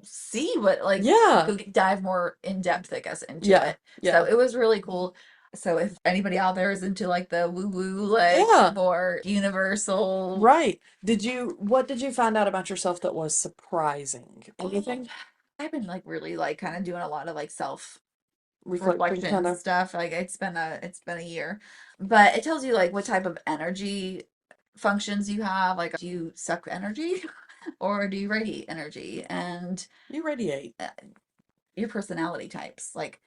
see what like Yeah. dive more in depth, I guess, into Yeah. it. So Yeah. it was really cool. So if anybody out there is into like the woo woo, like Yeah. more universal, Right. What did you find out about yourself that was surprising? um, Anything? I've been like really like kind of doing a lot of like self Reflecting kind reflection of. stuff. Like it's been a year, but it tells you like what type of energy functions you have. Like, do you suck energy or do you radiate energy? And You radiate. uh, your personality types, like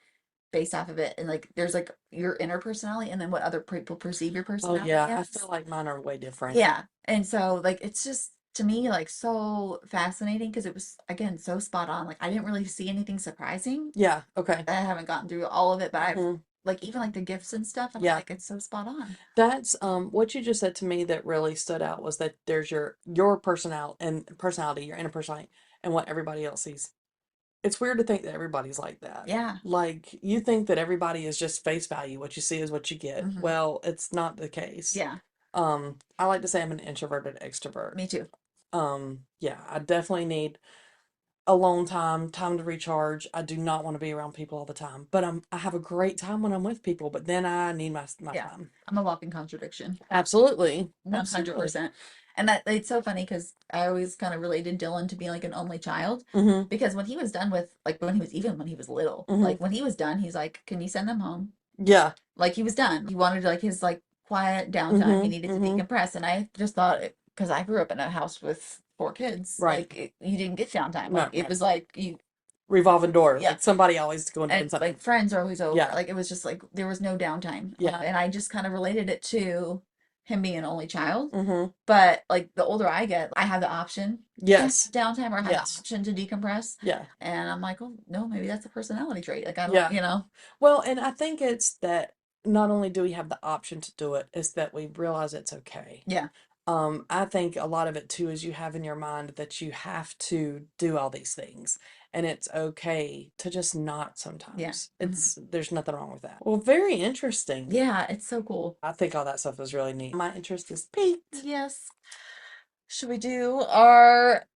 based off of it, and like there's like your inner personality, and then what other people perceive your Oh personality yeah, I feel as. like mine are way different. Yeah, and so like it's just to me like so fascinating because it was again so spot on. Like I didn't really see anything surprising. Yeah, okay. I haven't gotten through all of it, but I've Hmm. like even like the gifts and stuff. I'm Yeah. like, it's so spot on. That's what you just said to me that really stood out was that there's your personality, your inner personality, and what everybody else sees. It's weird to think that everybody's like that. Yeah. Like you think that everybody is just face value. What you see is what you get. Hmm. Well, it's not the case. Yeah. I like to say I'm an introverted extrovert. Me too. Yeah, I definitely need alone time, time to recharge. I do not want to be around people all the time, but I have a great time when I'm with people, but then I need my Yeah. time. I'm a walking contradiction. Absolutely. Absolutely. 100%. And that it's so funny because I always kind of related Dylan to being like an only child Mm-hmm. because when he was done with like when he was little, Mm-hmm. like when he was done, he's like, "Can you send them home?" Yeah. Like he was done. He wanted like his like quiet downtime. He Mm-hmm. needed to Mm-hmm. decompress. And I just thought because I grew up in a house with four kids, Right. like you didn't get downtime. Like Right, it right. was like you, Revolving door. yeah. Like somebody always going doing And something. like friends are always over. Yeah. Like it was just like there was no downtime. Yeah. And I just kind of related it to him being an only child. Mm-hmm. But like the older I get, I have the option to have Yes. downtime or I have the Yes. option to decompress. Yeah. And I'm like, oh no, maybe that's a personality trait. Like I don't, Yeah. you know. Well, and I think it's that not only do we have the option to do it, it's that we realize it's okay. Yeah. I think a lot of it too is you have in your mind that you have to do all these things, and it's okay to just not Yeah. sometimes. Hmm. There's nothing wrong with that. Well, very interesting. Yeah, it's so cool. I think all that stuff is really neat. My interest is piqued. Yes. Should we do our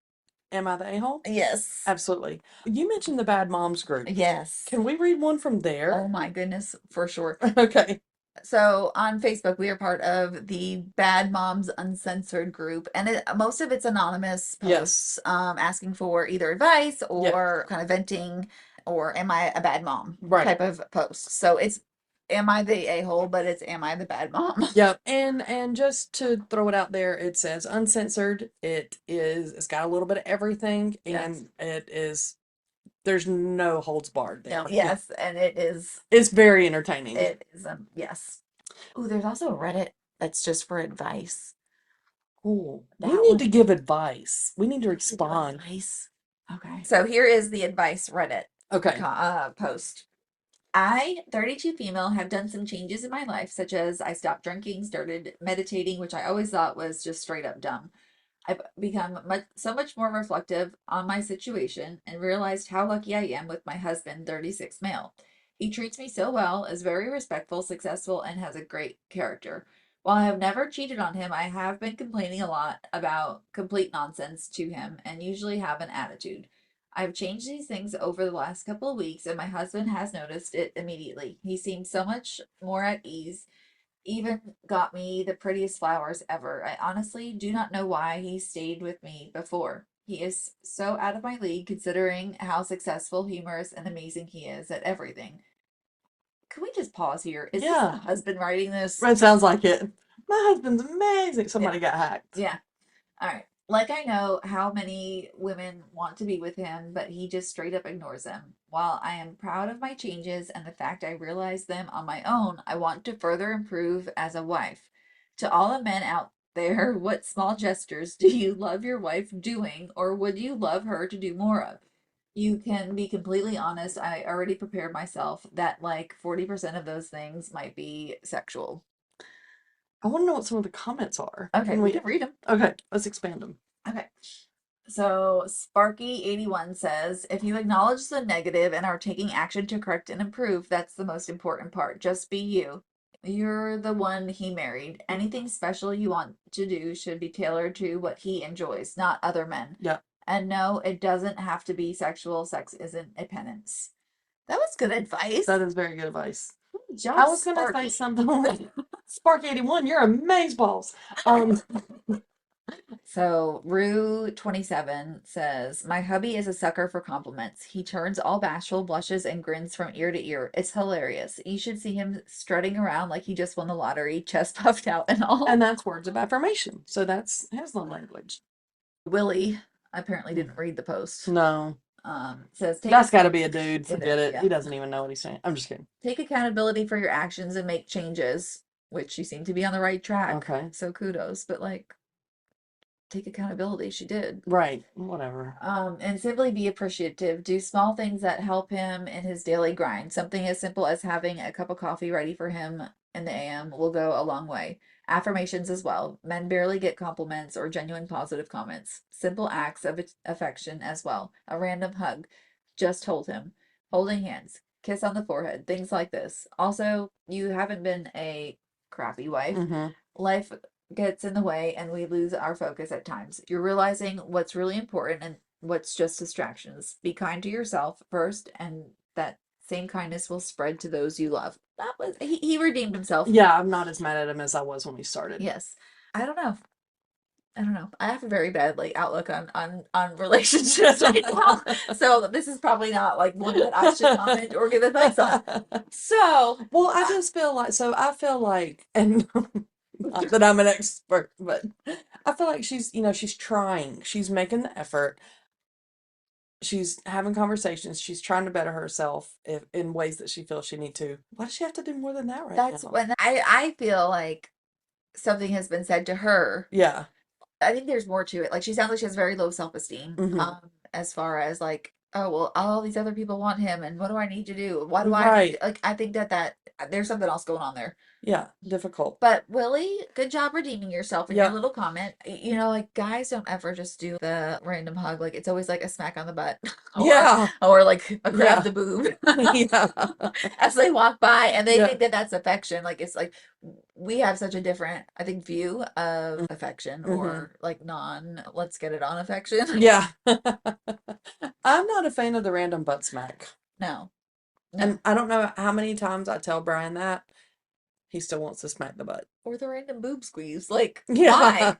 Am I the a-hole? yes. Absolutely. You mentioned the Bad Moms group. Yes. Can we read one from there? Oh my goodness, for sure. Okay. So on Facebook, we are part of the Bad Moms Uncensored group, and most of it's anonymous Yes. posts asking for either advice Yeah. or kind of venting or am I a bad mom Right. type of post. So it's am I the a-hole, but it's am I the bad mom? Yep. And just to throw it out there, it says uncensored. It's got a little bit of everything Yes. and there's no holds barred there. No, yes, and it is It's very entertaining. it is yes. Oh, there's also a Reddit that's just for advice. Cool. We That need one to give advice. We need to to give respond. advice. Okay. So here is the advice Reddit Okay. post. I, 32 female, have done some changes in my life, such as I stopped drinking, started meditating, which I always thought was just straight up dumb. I've become so much more reflective on my situation and realized how lucky I am with my husband, 36 male. He treats me so well, is very respectful, successful, and has a great character. While I have never cheated on him, I have been complaining a lot about complete nonsense to him and usually have an attitude. I've changed these things over the last couple of weeks, and my husband has noticed it immediately. He seems so much more at ease, even got me the prettiest flowers ever. I honestly do not know why he stayed with me before. He is so out of my league considering how successful, humorous, and amazing he is at everything. Can we just pause here? Is this the Yeah. husband writing this? It sounds like it. My husband's amazing. Yeah. Somebody got hacked. Yeah. All right. Like I know how many women want to be with him, but he just straight up ignores them. While I am proud of my changes and the fact I realized them on my own, I want to further improve as a wife. To all the men out there, what small gestures do you love your wife doing, or would you love her to do more of? You can be completely honest. I already prepared myself that like 40% of those things might be sexual. I want to know what some of the comments are. Okay, Can we we? can read them. Okay, let's expand them. Okay. So Sparky81 says, if you acknowledge the negative and are taking action to correct and improve, that's the most important part. Just be you. You're the one he married. Anything special you want to do should be tailored to what he enjoys, not other men. Yeah. And no, it doesn't have to be sexual. Sex isn't a penance. That was good advice. That is very good advice. Good job, I was gonna say Sparky. something like Spark81, you're amazeballs. So Rue27 says, my hubby is a sucker for compliments. He turns all bashful, blushes, and grins from ear to ear. It's hilarious. You should see him strutting around like he just won the lottery, chest puffed out and all. And that's words of affirmation. So that's his love language. Willie apparently didn't read the post. No. Says That's gotta be a dude. Forget it. yeah. He doesn't even know what he's saying. I'm just kidding. Take accountability for your actions and make changes, which you seem to be on the right track. Okay. So kudos. But like take accountability. She did. Right. Whatever. And simply be appreciative. Do small things that help him in his daily grind. Something as simple as having a cup of coffee ready for him in the AM will go a long way. Affirmations as well. Men barely get compliments or genuine positive comments. Simple acts of affection as well. A random hug. Just hold him. Holding hands. Kiss on the forehead. Things like this. Also, you haven't been a crappy wife. Mm-hmm. Life gets in the way and we lose our focus at times. You're realizing what's really important and what's just distractions. Be kind to yourself first, and that same kindness will spread to those you love. That was he redeemed himself. Yeah, I'm not as mad at him as I was when we started. Yes. I don't know. I don't know. I have a very bad like outlook on relationships right now. So this is probably not like one that I should comment or give advice on. So, Well, I just feel like, so I feel like, and not that I'm an expert, but I feel like she's, she's trying. She's making the effort. She's having conversations. She's trying to better herself in ways that she feels she need to. Why does she have to do more than that right that's now? when I feel like something has been said to her. Yeah. I think there's more to it. Like she sounds like she has very low self-esteem. Mm-hmm. As far as like, oh well, all these other people want him, and what do I need to do? Why do I need Right. to, like? I think that there's something else going on there. Yeah. Difficult. But Willie, good job redeeming yourself in your Yep. little comment. Like guys don't ever just do the random hug. Like it's always like a smack on the butt, or Yeah. or like a grab Yeah. the boob Yeah. as they walk by, and they Yeah. think that that's affection. Like it's like we have such a different, I think, view of affection Mm-hmm. or like non. Let's get it on affection. Yeah. I'm not a fan of the random butt smack. No, And no. I don't know how many times I tell Brian that. He still wants to smack the butt. Or the random boob squeeze. Like, Yeah. why?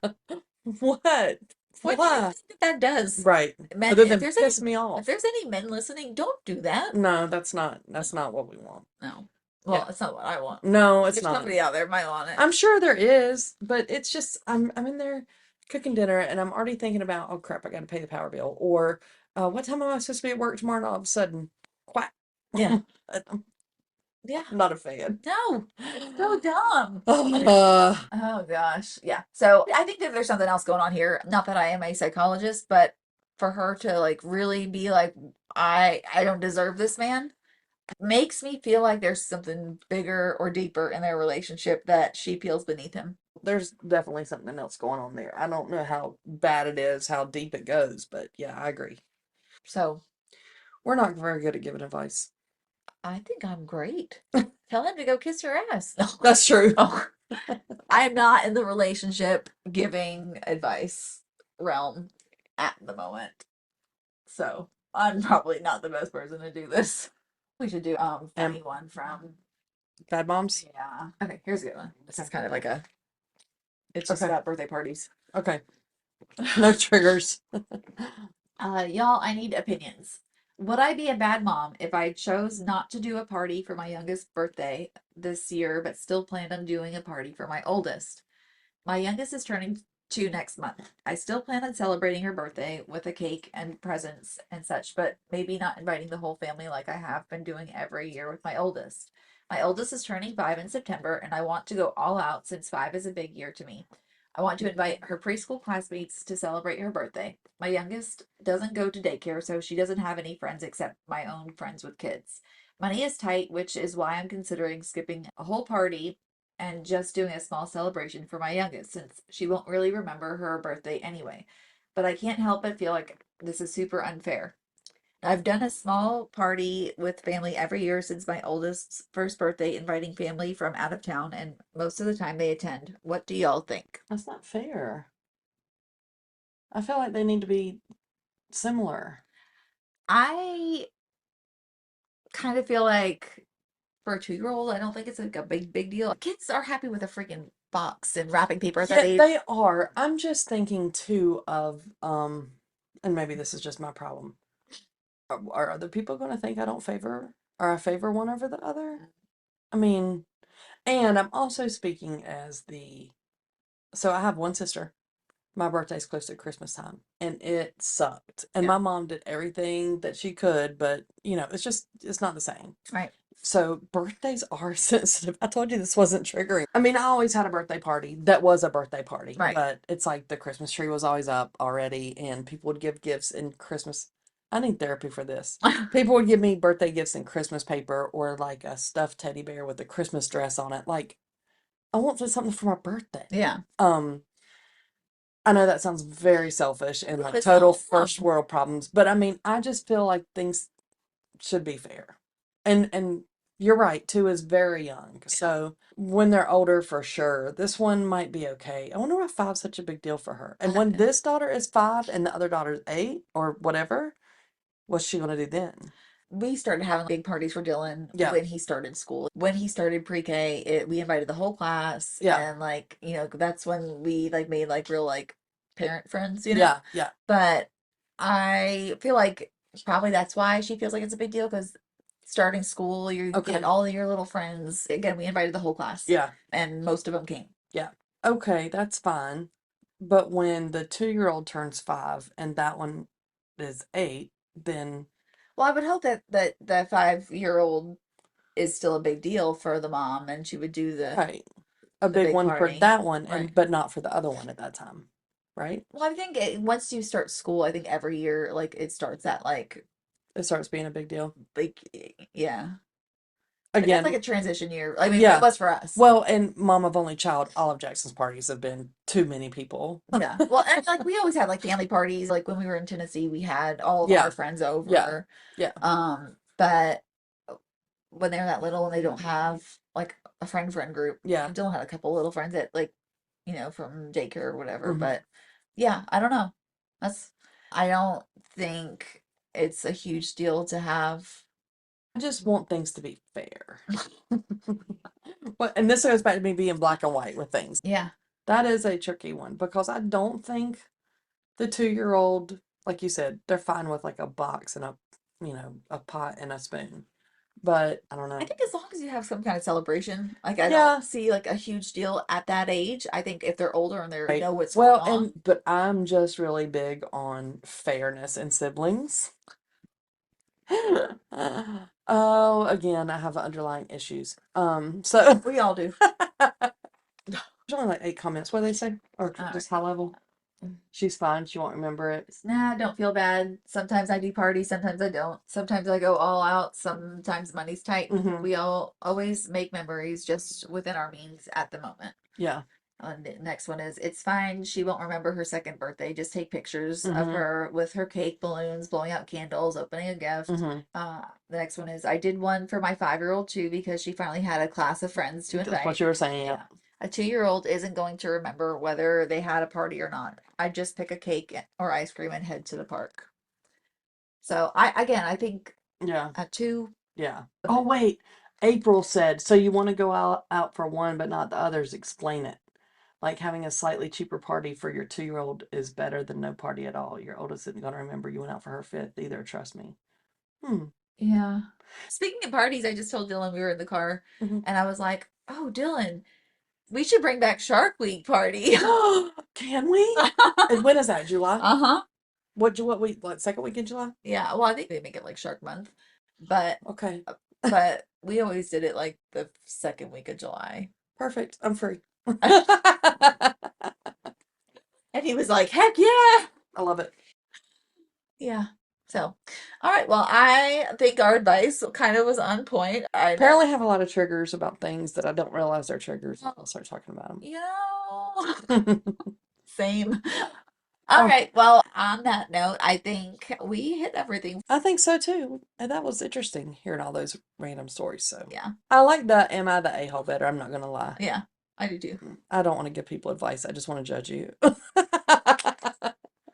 What? What do you Why? think that does? Right. Men, Other than piss me if off. there's any men listening, don't do that. No, that's not what we want. No. Yeah. Well, it's not what I want. No, it's There's not. somebody out there might want it. I'm sure there is, but it's just I'm in there cooking dinner and I'm already thinking about, oh crap, I gotta pay the power bill. Or what time am I supposed to be at work tomorrow? And all of a sudden, quack. Yeah. I'm Yeah. not a fan. No. So dumb. Uh, Oh gosh. Yeah. So I think that there's something else going on here. Not that I am a psychologist, but for her to like really be like, I don't deserve this man makes me feel like there's something bigger or deeper in their relationship that she feels beneath him. there's definitely something else going on there. I don't know how bad it is, how deep it goes, but yeah, I agree. So We're not very good at giving advice. I think I'm great. Tell him to go kiss your ass. No. That's true. Oh, I am not in the relationship giving advice realm at the moment. So I'm probably not the best person to do this. We should do And funny one from bad moms? yeah. Okay, here's a good one. This is kind of like a it's just Okay. about birthday parties. Okay. No triggers. Y'all, I need opinions. Would I be a bad mom if I chose not to do a party for my youngest birthday this year, but still planned on doing a party for my oldest? My youngest is turning 2 next month. I still plan on celebrating her birthday with a cake and presents and such, but maybe not inviting the whole family like I have been doing every year with my oldest. My oldest is turning 5 in September, and I want to go all out since 5 is a big year to me. I want to invite her preschool classmates to celebrate her birthday. My youngest doesn't go to daycare, so she doesn't have any friends except my own friends with kids. Money is tight, which is why I'm considering skipping a whole party and just doing a small celebration for my youngest, since she won't really remember her birthday anyway. But I can't help but feel like this is super unfair. I've done a small party with family every year since my oldest's first birthday, inviting family from out of town, and most of the time they attend. What do y'all think? That's not fair. I feel like they need to be similar. I kind of feel like for a 2-year old, I don't think it's like a big deal. Kids are happy with a freaking box and wrapping paper at that Yeah, age. they are. I'm just thinking too of and maybe this is just my problem. Are other people going to think I don't favor or I favor one over the other? I mean, and I'm also speaking as the so I have one sister. My birthday's close to Christmas time, and it sucked. And Yeah, my mom did everything that she could, but it's not the same. right. So birthdays are sensitive. I told you this wasn't triggering. I mean, I always had a birthday party that was a birthday party, Right. but it's like the Christmas tree was always up already, and people would give gifts in Christmas. I need therapy for this. People would give me birthday gifts in Christmas paper or like a stuffed teddy bear with a Christmas dress on it. Like, I want something for my birthday. Yeah. I know that sounds very selfish and like But total no, first world problems, but I mean, I just feel like things should be fair. And you're right, 2 is very young. So when they're older, for sure, this one might be okay. I wonder why 5's such a big deal for her. And when this daughter is 5 and the other daughter's 8 or whatever, what's she gonna do then? we started having big parties for Dylan Yeah, when he started school. When he started pre-K, we invited the whole class, yeah, and like, that's when we like made like real like parent friends, yeah, yeah. But I feel like probably that's why she feels like it's a big deal because starting school, you get Okay. all of your little friends. Again, we invited the whole class, Yeah, and most of them came. yeah. Okay, that's fine. But when the 2-year-old turns 5 and that one is 8, then Well, I would hope that the 5-year-old is still a big deal for the mom, and she would do right. A the big big one for party. that one Right. and but not for the other one at that time. Right? Well, I think once you start school, I think every year like it starts at It starts being a big deal. yeah. It's like Again, a transition year. I mean, it yeah. was for us. Well, and mom of only child, all of Jackson's parties have been too many people. Yeah. Well, and like we always had like family parties. Like when we were in Tennessee, we had all of our Yeah, friends yeah, over. yeah, But when they're that little and they don't have like a friend group, yeah. Dylan had a couple little friends that like, from daycare or whatever. Hmm. But yeah, I don't know. That's I don't think it's a huge deal to have. I just want things to be fair. But and this goes back to me being black and white with things. Yeah. That is a tricky one because I don't think the 2-year-old, like you said, they're fine with like a box and a pot and a spoon. But I don't I know. think as long as you have some kind of celebration, like I don't Yeah, see like a huge deal at that age. I think if they're older and they right. know what's going Well, on. but I'm just really big on fairness in siblings. Oh, again, I have underlying issues. So We all do. there's only like 8 comments. What do they say? Or All right. just high level? She's fine. She won't remember it. Nah, don't feel bad. Sometimes I do parties, sometimes I don't. Sometimes I go all out, sometimes money's tight. Hmm. We all always make memories just within our means at the moment. Yeah. And the next one is it's fine. She won't remember her second birthday. Just take pictures of Hmm. her with her cake, balloons, blowing out candles, opening a gift. Hmm. The next one is I did one for my 5-year-old too because she finally had a class of friends to That's what invite. you were saying. Yeah. Yep. A 2-year-old isn't going to remember whether they had a party or not. I just pick a cake or ice cream and head to the park. So I think Yeah. at 2, Yeah. Oh, wait. April said, so you want to go out for one, but not the others. Explain it. Like having a slightly cheaper party for your 2-year-old is better than no party at all. Your oldest isn't going to remember you went out for her fifth either. Trust me. Hmm. yeah. Speaking of parties, I just told Dylan we were in the car Hmm. and I was like, "Oh, Dylan, we should bring back Shark Week party." Can we? And when is that? July? Uh-huh. What week? Like second week in July? Yeah, well, I think they make it like Shark Month, but Okay. but we always did it like the second week of July. Perfect. I'm free. And he was like, "Heck yeah." I love it. Yeah. So, all right. Well, I think our advice kind of was on point. I know. Apparently, I have a lot of triggers about things that I don't realize they're triggers. I'll start talking about You know, them. same. All Oh, right. Well, on that note, I think we hit everything. I think so too. And that was interesting hearing all those random stories. So Yeah. I like the "Am I the a-hole" better? I'm not gonna lie. Yeah. I do too. I don't want to give people advice. I just want to judge you.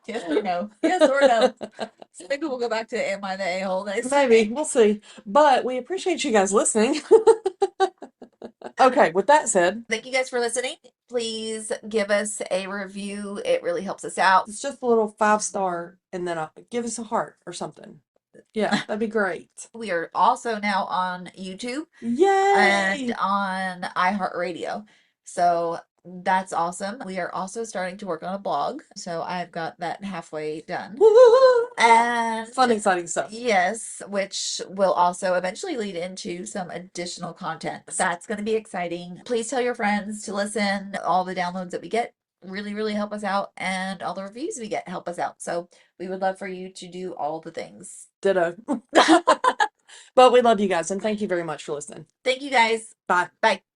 Yes or no? Yes or no? So maybe we'll go back to Am I the A-hole next time. Maybe we'll see. But we appreciate you guys listening. Okay, with that said, Thank you guys for listening. Please give us a review. It really helps us out. it's just a little 5-star and then give us a heart or something. Yeah, that'd be great. We are also now on YouTube and Yay! on iHeartRadio. So That's awesome. We are also starting to work on a blog, so I've got that halfway done. Woo! And Fun, exciting stuff. yes, which will also eventually lead into some additional content. That's going to be exciting. Please tell your friends to listen. All the downloads that we get really, really help us out, and all the reviews we get help us out. So we would love for you to do all the things. Ditto. But we love you guys and thank you very much for listening. Thank you guys. Bye. Bye.